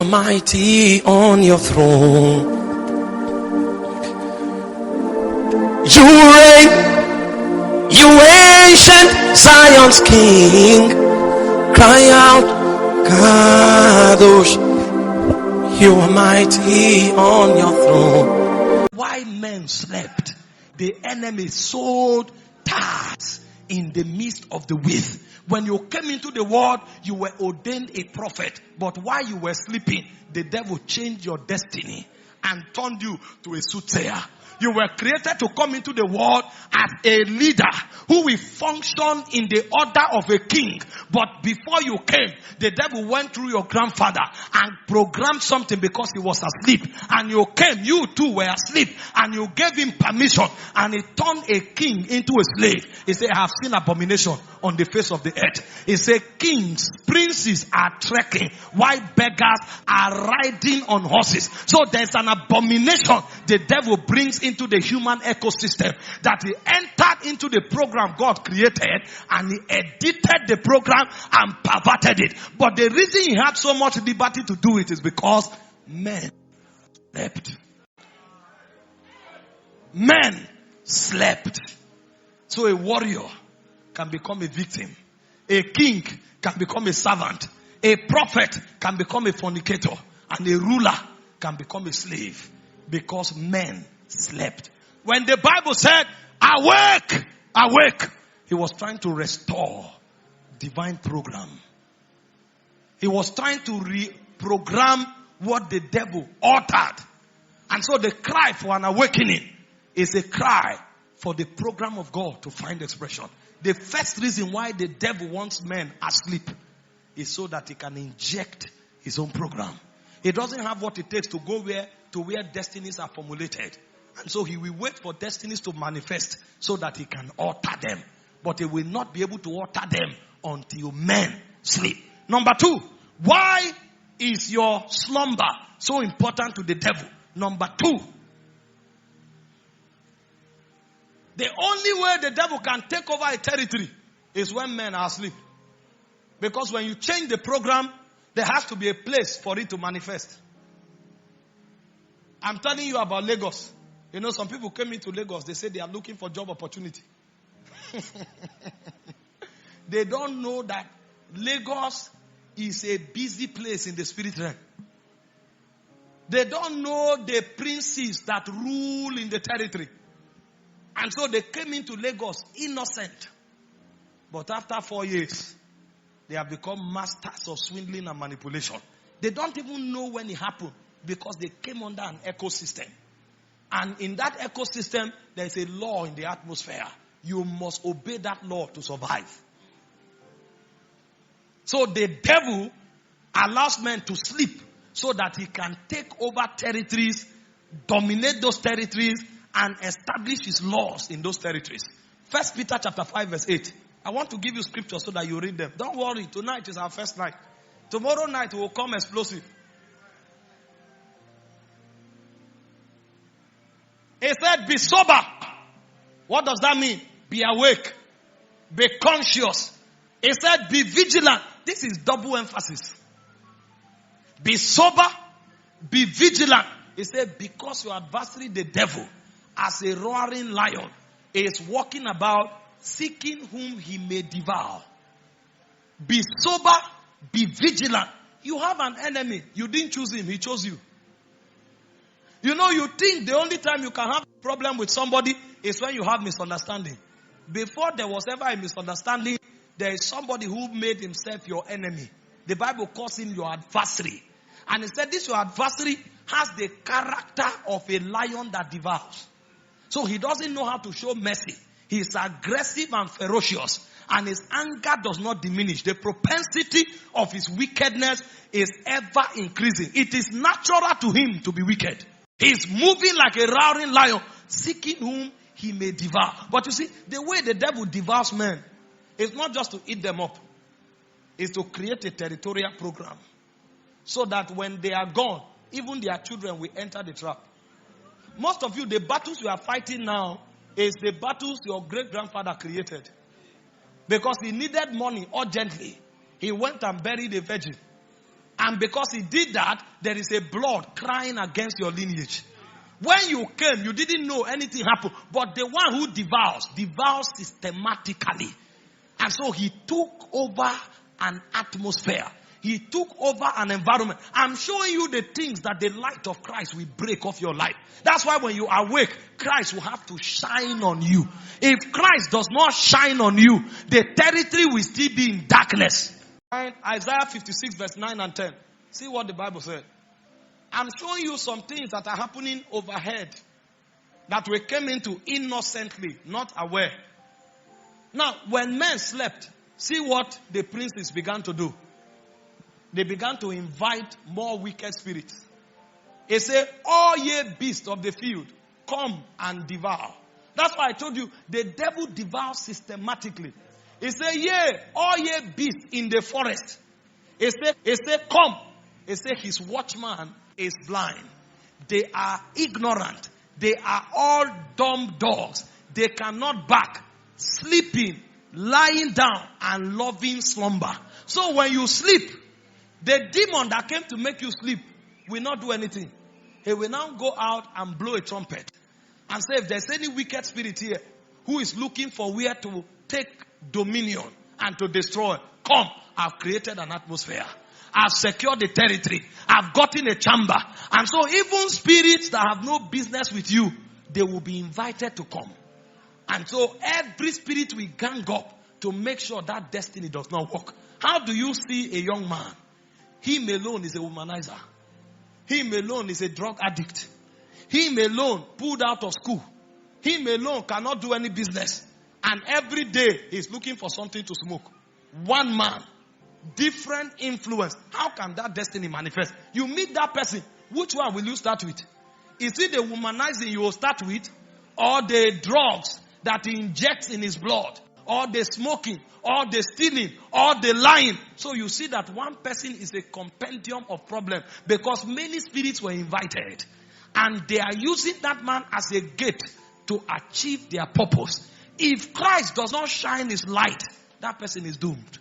mighty on your throne. You reign, you ancient Zion's king. Cry out, Kadosh, you are mighty on your throne. Why men slept? The enemy sowed tares in the midst of the wheat. When you came into the world, you were ordained a prophet. But while you were sleeping, the devil changed your destiny and turned you to a soothsayer. You were created to come into the world as a leader who will function in the order of a king. But before you came, the devil went through your grandfather and programmed something because he was asleep. And you came, you too were asleep. And you gave him permission. And he turned a king into a slave. He said, I have seen abomination on the face of the earth. He said, kings, princes are trekking, while beggars are riding on horses. So there's an abomination the devil brings into the human ecosystem, that he entered into the program God created and he edited the program and perverted it. But the reason he had so much liberty to do it is because men slept. Men slept. So a warrior can become a victim. A king can become a servant. A prophet can become a fornicator. And a ruler can become a slave. Because men slept. When the Bible said, awake, awake, he was trying to restore divine program. He was trying to reprogram what the devil altered. And so the cry for an awakening is a cry for the program of God to find expression. The first reason why the devil wants men asleep is so that he can inject his own program. He doesn't have what it takes to go to where destinies are formulated. And so he will wait for destinies to manifest so that he can alter them. But he will not be able to alter them until men sleep. Number two, why is your slumber so important to the devil? Number two, the only way the devil can take over a territory is when men are asleep. Because when you change the program, there has to be a place for it to manifest. I'm telling you about Lagos. You know, some people came into Lagos, they say they are looking for job opportunity. They don't know that Lagos is a busy place in the spirit realm. They don't know the princes that rule in the territory. And so they came into Lagos innocent. But after 4 years, they have become masters of swindling and manipulation. They don't even know when it happened because they came under an ecosystem. And in that ecosystem, there is a law in the atmosphere. You must obey that law to survive. So the devil allows men to sleep so that he can take over territories, dominate those territories, and establish his laws in those territories. 1 Peter chapter 5 verse 8. I want to give you scriptures so that you read them. Don't worry, tonight is our first night. Tomorrow night will come explosive. He said, be sober. What does that mean? Be awake. Be conscious. He said, be vigilant. This is double emphasis. Be sober. Be vigilant. He said, because your adversary, the devil, as a roaring lion, is walking about seeking whom he may devour. Be sober. Be vigilant. You have an enemy. You didn't choose him. He chose you. You know, you think the only time you can have a problem with somebody is when you have misunderstanding. Before there was ever a misunderstanding, there is somebody who made himself your enemy. The Bible calls him your adversary. And he said this your adversary has the character of a lion that devours. So he doesn't know how to show mercy. He is aggressive and ferocious. And his anger does not diminish. The propensity of his wickedness is ever increasing. It is natural to him to be wicked. He is moving like a roaring lion, seeking whom he may devour. But you see, the way the devil devours men is not just to eat them up. It's to create a territorial program. So that when they are gone, even their children will enter the trap. Most of you, the battles you are fighting now is the battles your great-grandfather created. Because he needed money urgently. He went and buried a virgin. And because he did that, there is a blood crying against your lineage. When you came, you didn't know anything happened. But the one who devours systematically. And so he took over an atmosphere. He took over an environment. I'm showing you the things that the light of Christ will break off your life. That's why when you awake, Christ will have to shine on you. If Christ does not shine on you, the territory will still be in darkness. Isaiah 56 verse 9 and 10. See what the Bible said. I'm showing you some things that are happening overhead that we came into innocently, not aware. Now, when men slept, see what the princes began to do. They began to invite more wicked spirits. He said, all ye beasts of the field, come and devour. That's why I told you, the devil devours systematically. He said, yea, all ye beasts in the forest. He said, come. He said, his watchman is blind. They are ignorant. They are all dumb dogs. They cannot bark, sleeping, lying down, and loving slumber. So when you sleep, the demon that came to make you sleep will not do anything. He will now go out and blow a trumpet and say, if there's any wicked spirit here who is looking for where to take dominion and to destroy, come, I've created an atmosphere. I've secured the territory. I've gotten a chamber. And so even spirits that have no business with you, they will be invited to come. And so every spirit will gang up to make sure that destiny does not work. How do you see a young man? Him alone is a womanizer. Him alone is a drug addict. Him alone pulled out of school. Him alone cannot do any business. And every day he's looking for something to smoke. One man. Different influence. How can that destiny manifest? You meet that person. Which one will you start with? Is it the womanizing you will start with? Or the drugs that he injects in his blood? Or the smoking? Or the stealing? Or the lying? So you see that one person is a compendium of problems. Because many spirits were invited. And they are using that man as a gate to achieve their purpose. If Christ does not shine his light, that person is doomed.